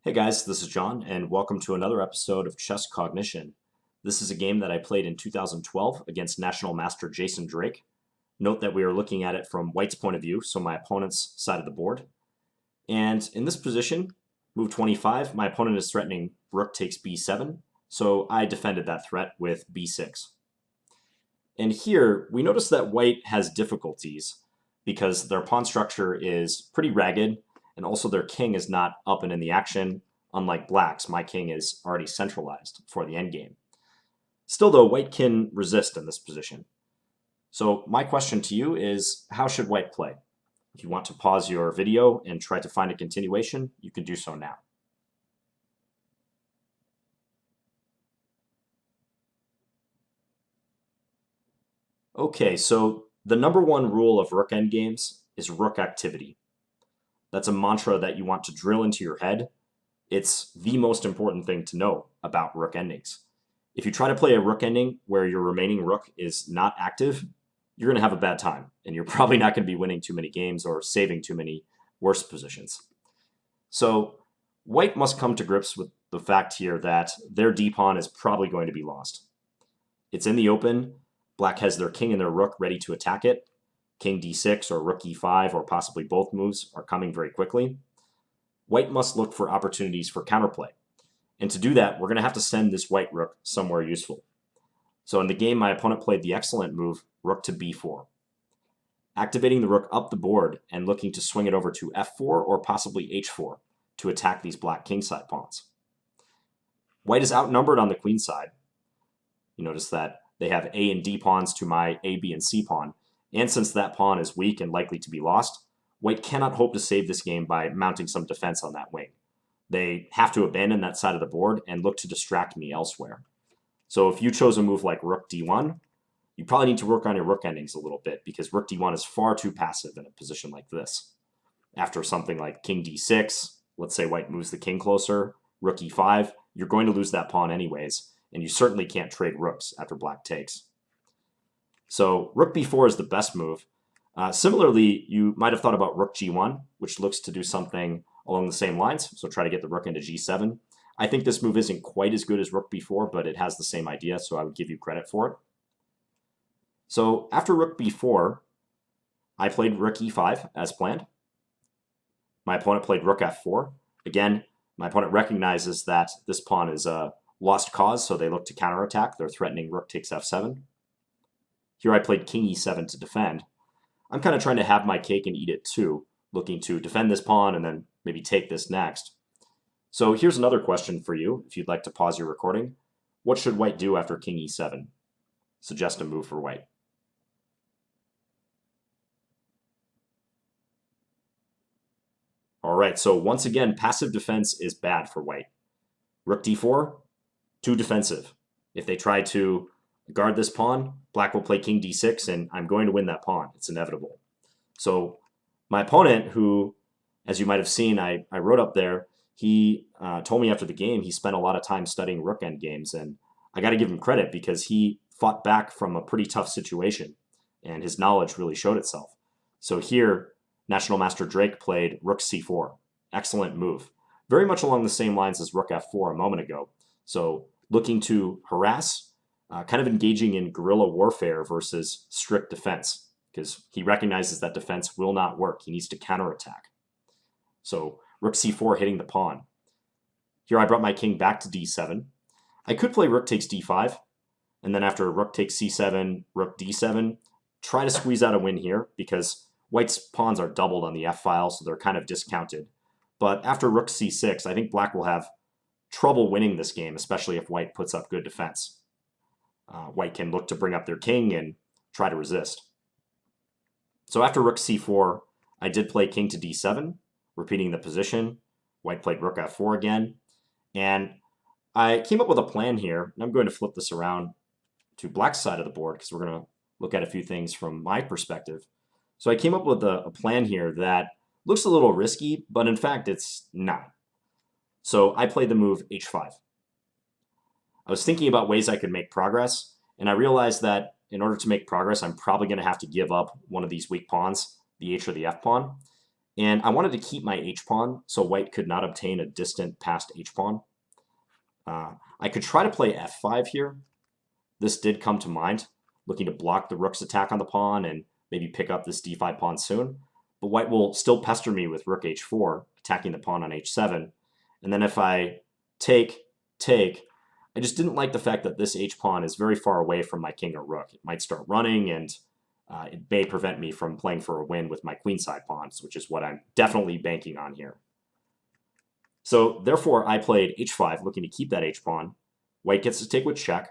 Hey guys, this is John, and welcome to another episode of Chess Cognition. This is a game that I played in 2012 against National Master Jason Drake. Note that we are looking at it from White's point of view, so my opponent's side of the board. And in this position, move 25, my opponent is threatening Rook takes b7, so I defended that threat with b6. And here, we notice that White has difficulties because their pawn structure is pretty ragged, and also their king is not up and in the action. Unlike Black's, my king is already centralized for the endgame. Still though, White can resist in this position. So my question to you is, how should White play? If you want to pause your video and try to find a continuation, you can do so now. Okay, so the number one rule of Rook endgames is Rook activity. That's a mantra that you want to drill into your head. It's the most important thing to know about Rook endings. If you try to play a Rook ending where your remaining Rook is not active, you're going to have a bad time, and you're probably not going to be winning too many games or saving too many worse positions. So White must come to grips with the fact here that their d-pawn is probably going to be lost. It's in the open. Black has their king and their rook ready to attack it. King d6 or rook e5 or possibly both moves are coming very quickly. White must look for opportunities for counterplay. And to do that, we're going to have to send this white rook somewhere useful. So in the game, my opponent played the excellent move, rook to b4. Activating the rook up the board and looking to swing it over to f4 or possibly h4 to attack these black kingside pawns. White is outnumbered on the queen side. You notice that they have a and d pawns to my a, b, and c pawn. And since that pawn is weak and likely to be lost, White cannot hope to save this game by mounting some defense on that wing. They have to abandon that side of the board and look to distract me elsewhere. So if you chose a move like rook d1, you probably need to work on your rook endings a little bit because rook d1 is far too passive in a position like this. After something like king d6, let's say White moves the king closer, rook e5, you're going to lose that pawn anyways, and you certainly can't trade rooks after Black takes. So rook b4 is the best move. Similarly, you might have thought about rook g1, which looks to do something along the same lines, so try to get the rook into g7. I think this move isn't quite as good as rook b4, but it has the same idea, so I would give you credit for it. So after rook b4, I played rook e5 as planned. My opponent played rook f4. Again, my opponent recognizes that this pawn is a lost cause, so they look to counterattack. They're threatening rook takes f7. Here I played king e7 to defend. I'm kind of trying to have my cake and eat it too, looking to defend this pawn and then maybe take this next. So here's another question for you, if you'd like to pause your recording. What should White do after king e7? Suggest a move for White. All right, so once again, passive defense is bad for White. Rook d4, too defensive. If they try to guard this pawn, Black will play king d6, and I'm going to win that pawn. It's inevitable. So my opponent, who, as you might have seen, I wrote up there, he told me after the game he spent a lot of time studying rook endgames, and I got to give him credit because he fought back from a pretty tough situation, and his knowledge really showed itself. So here, National Master Drake played rook c4. Excellent move. Very much along the same lines as rook f4 a moment ago. So looking to harass, kind of engaging in guerrilla warfare versus strict defense, because he recognizes that defense will not work. He needs to counterattack. So rook c4 hitting the pawn. Here I brought my king back to d7. I could play rook takes d5, and then after rook takes c7, rook d7, try to squeeze out a win here, because White's pawns are doubled on the f-file, so they're kind of discounted. But after rook c6, I think Black will have trouble winning this game, especially if White puts up good defense. White can look to bring up their king and try to resist. So after rook c4, I did play king to d7, repeating the position. White played rook f4 again. And I came up with a plan here, and I'm going to flip this around to Black's side of the board because we're going to look at a few things from my perspective. So I came up with a plan here that looks a little risky, but in fact it's not. So I played the move h5. I was thinking about ways I could make progress, and I realized that in order to make progress, I'm probably going to have to give up one of these weak pawns, the h or the f pawn. And I wanted to keep my h-pawn so white could not obtain a distant passed h-pawn. I could try to play f5 here. This did come to mind, looking to block the rook's attack on the pawn and maybe pick up this d5 pawn soon. But white will still pester me with rook h4, attacking the pawn on h7. And then if I take, I just didn't like the fact that this h-pawn is very far away from my king or rook. It might start running, and it may prevent me from playing for a win with my queenside pawns, which is what I'm definitely banking on here. So therefore, I played h5, looking to keep that h-pawn. White gets to take with check.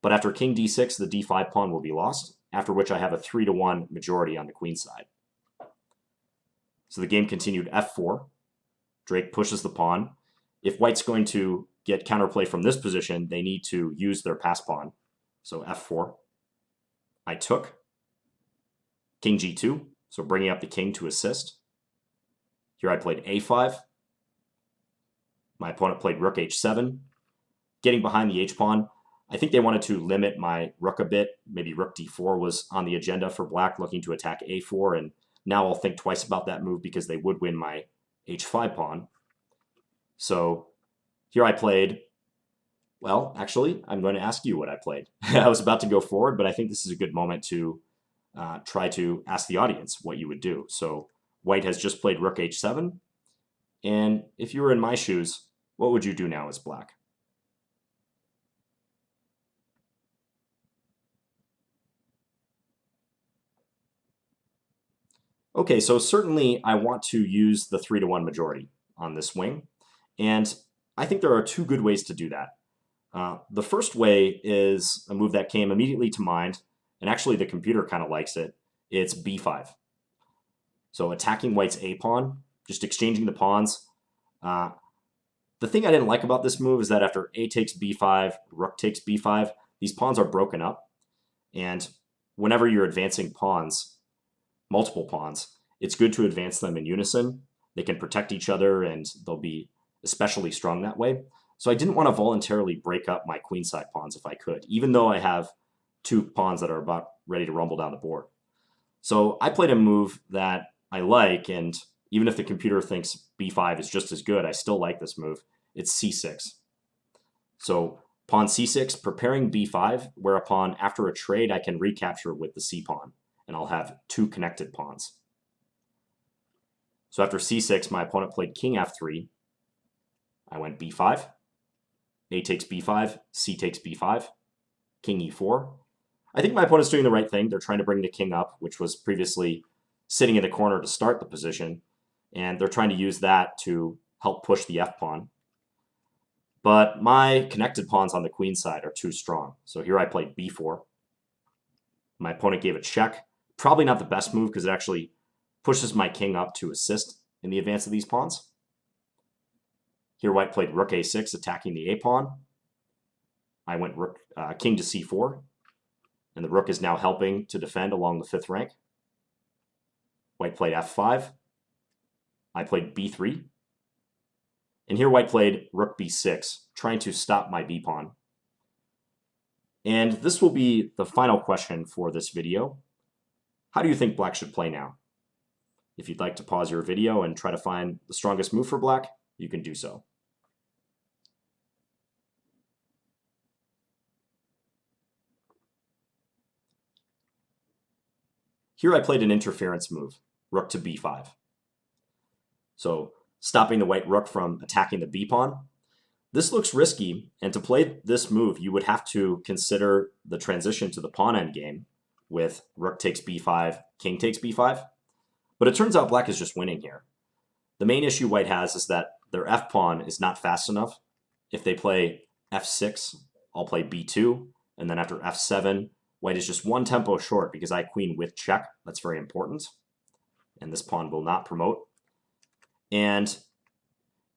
But after king d6, the d5 pawn will be lost, after which I have a 3-1 majority on the queen side. So the game continued f4. Drake pushes the pawn. If white's going to get counterplay from this position, they need to use their pass pawn. So f4. I took. King g2, so bringing up the king to assist. Here I played a5. My opponent played rook h7. Getting behind the h-pawn, I think they wanted to limit my rook a bit. Maybe rook d4 was on the agenda for black, looking to attack a4, and now I'll think twice about that move because they would win my h5 pawn. So here I played, well, actually, I'm going to ask you what I played. I was about to go forward, but I think this is a good moment to try to ask the audience what you would do. So white has just played rook h7, and if you were in my shoes, what would you do now as black? Okay, so certainly I want to use the 3-1 majority on this wing, and I think there are two good ways to do that. The first way is a move that came immediately to mind, and actually the computer kind of likes it. It's b5. So attacking white's a-pawn, just exchanging the pawns. The thing I didn't like about this move is that after a takes b5, rook takes b5, these pawns are broken up, and whenever you're advancing pawns, multiple pawns, it's good to advance them in unison. They can protect each other, and they'll be especially strong that way. So I didn't want to voluntarily break up my queenside pawns if I could, even though I have two pawns that are about ready to rumble down the board. So I played a move that I like, and even if the computer thinks b5 is just as good, I still like this move. It's c6. So pawn c6, preparing b5, whereupon after a trade I can recapture with the c pawn, and I'll have two connected pawns. So after c6, my opponent played king f3. I went b5. A takes b5, c takes b5, king e4. I think my opponent's doing the right thing. They're trying to bring the king up, which was previously sitting in the corner to start the position, and they're trying to use that to help push the f-pawn. But my connected pawns on the queen side are too strong. So here I played b4. My opponent gave a check. Probably not the best move because it actually pushes my king up to assist in the advance of these pawns. Here white played rook a6, attacking the a-pawn. I went king to c4, and the rook is now helping to defend along the 5th rank. White played f5. I played b3. And here white played rook b6, trying to stop my b-pawn. And this will be the final question for this video. How do you think black should play now? If you'd like to pause your video and try to find the strongest move for black, you can do so. Here I played an interference move, rook to b5. So stopping the white rook from attacking the b-pawn. This looks risky, and to play this move, you would have to consider the transition to the pawn endgame with rook takes b5, king takes b5. But it turns out black is just winning here. The main issue white has is that their f-pawn is not fast enough. If they play f6, I'll play b2, and then after f7, white is just one tempo short because I queen with check. That's very important. And this pawn will not promote. And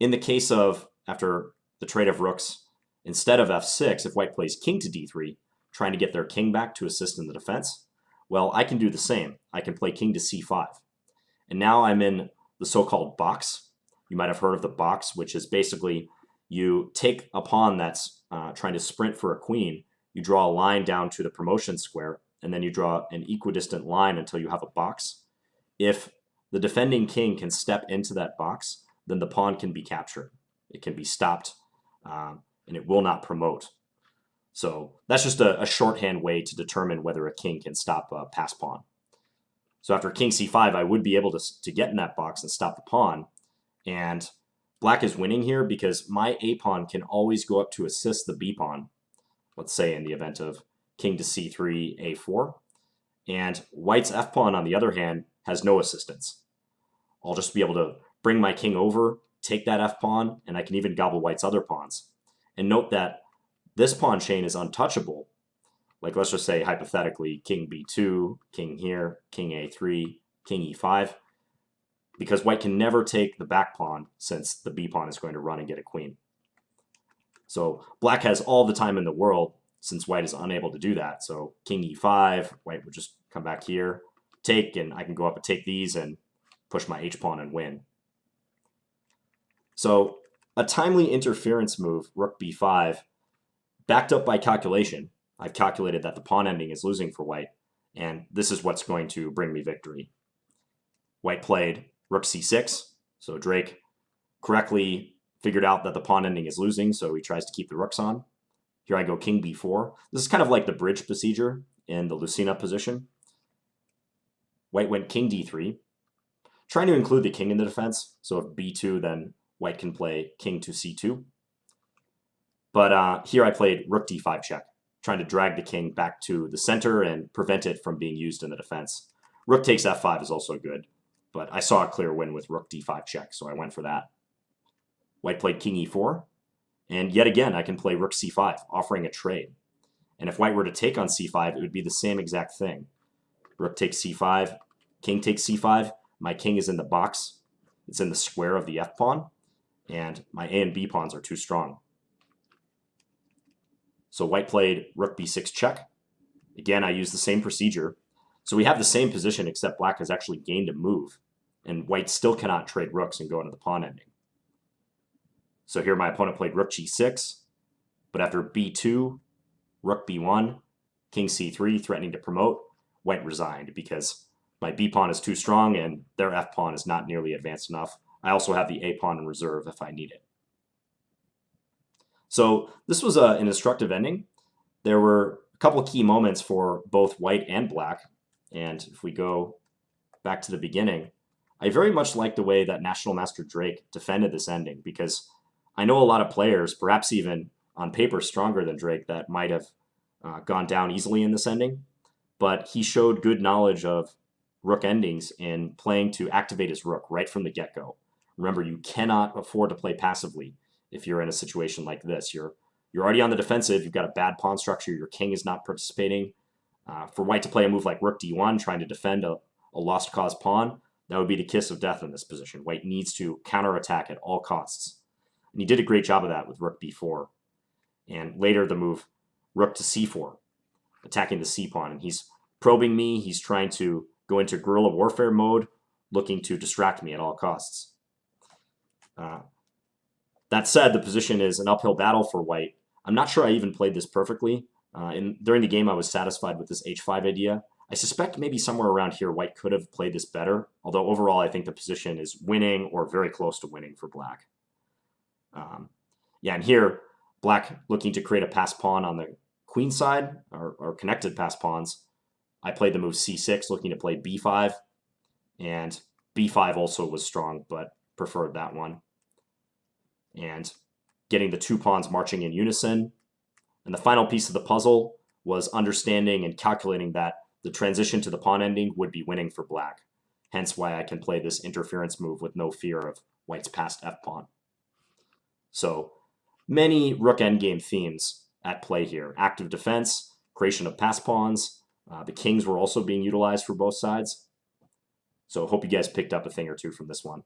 in the case of, after the trade of rooks, instead of f6, if white plays king to d3, trying to get their king back to assist in the defense, well, I can do the same. I can play king to c5. And now I'm in the so-called box. You might have heard of the box, which is basically you take a pawn that's trying to sprint for a queen, you draw a line down to the promotion square, and then you draw an equidistant line until you have a box. If the defending king can step into that box, then the pawn can be captured. It can be stopped, and it will not promote. So that's just a shorthand way to determine whether a king can stop a pass pawn. So after king c5, I would be able to get in that box and stop the pawn. And black is winning here because my a pawn can always go up to assist the b pawn, let's say in the event of king to c3, a4. And white's f pawn, on the other hand, has no assistance. I'll just be able to bring my king over, take that f pawn, and I can even gobble white's other pawns. And note that this pawn chain is untouchable. Like, let's just say, hypothetically, king b2, king here, king a3, king e5, because white can never take the back pawn since the b pawn is going to run and get a queen. So black has all the time in the world since white is unable to do that. So king e5, white would just come back here, take, and I can go up and take these and push my h pawn and win. So a timely interference move, rook b5, backed up by calculation. I've calculated that the pawn ending is losing for white, and this is what's going to bring me victory. White played rook c6, so Drake correctly figured out that the pawn ending is losing, so he tries to keep the rooks on. Here I go king b4. This is kind of like the bridge procedure in the Lucena position. White went king d3, trying to include the king in the defense, so if b2, then white can play king to c2. But here I played rook d5 check, trying to drag the king back to the center and prevent it from being used in the defense. Rook takes f5 is also good, but I saw a clear win with rook d5 check, so I went for that. White played king e4, and yet again I can play rook c5, offering a trade. And if white were to take on c5, it would be the same exact thing. Rook takes c5, king takes c5, my king is in the box, it's in the square of the f pawn, and my a and b pawns are too strong. So white played rook b6 check. Again, I used the same procedure. So we have the same position, except black has actually gained a move, and white still cannot trade rooks and go into the pawn ending. So here my opponent played rook g6, but after b2, rook b1, king c3, threatening to promote, white resigned because my b pawn is too strong and their f pawn is not nearly advanced enough. I also have the a pawn in reserve if I need it. So this was an instructive ending. There were a couple of key moments for both white and black. And if we go back to the beginning, I very much like the way that National Master Drake defended this ending, because I know a lot of players, perhaps even on paper stronger than Drake, that might have gone down easily in this ending. But he showed good knowledge of rook endings in playing to activate his rook right from the get-go. Remember, you cannot afford to play passively. If you're in a situation like this, you're already on the defensive, you've got a bad pawn structure, your king is not participating. For white to play a move like rook d1, trying to defend a lost cause pawn, that would be the kiss of death in this position. White needs to counterattack at all costs. And he did a great job of that with rook b4. And later the move rook to c4, attacking the c pawn. And he's probing me, he's trying to go into guerrilla warfare mode, looking to distract me at all costs. That said, the position is an uphill battle for white. I'm not sure I even played this perfectly. During the game, I was satisfied with this h5 idea. I suspect maybe somewhere around here, white could have played this better, although overall I think the position is winning or very close to winning for black. Yeah, and here, black looking to create a pass pawn on the queen side, or connected pass pawns. I played the move c6, looking to play b5, and b5 also was strong, but preferred that one. And getting the two pawns marching in unison. And the final piece of the puzzle was understanding and calculating that the transition to the pawn ending would be winning for black. Hence why I can play this interference move with no fear of white's passed f-pawn. So many rook endgame themes at play here. Active defense, creation of pass pawns. The kings were also being utilized for both sides. So hope you guys picked up a thing or two from this one.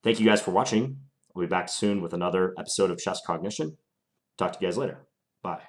Thank you guys for watching. I'll be back soon with another episode of Chess Cognition. Talk to you guys later. Bye.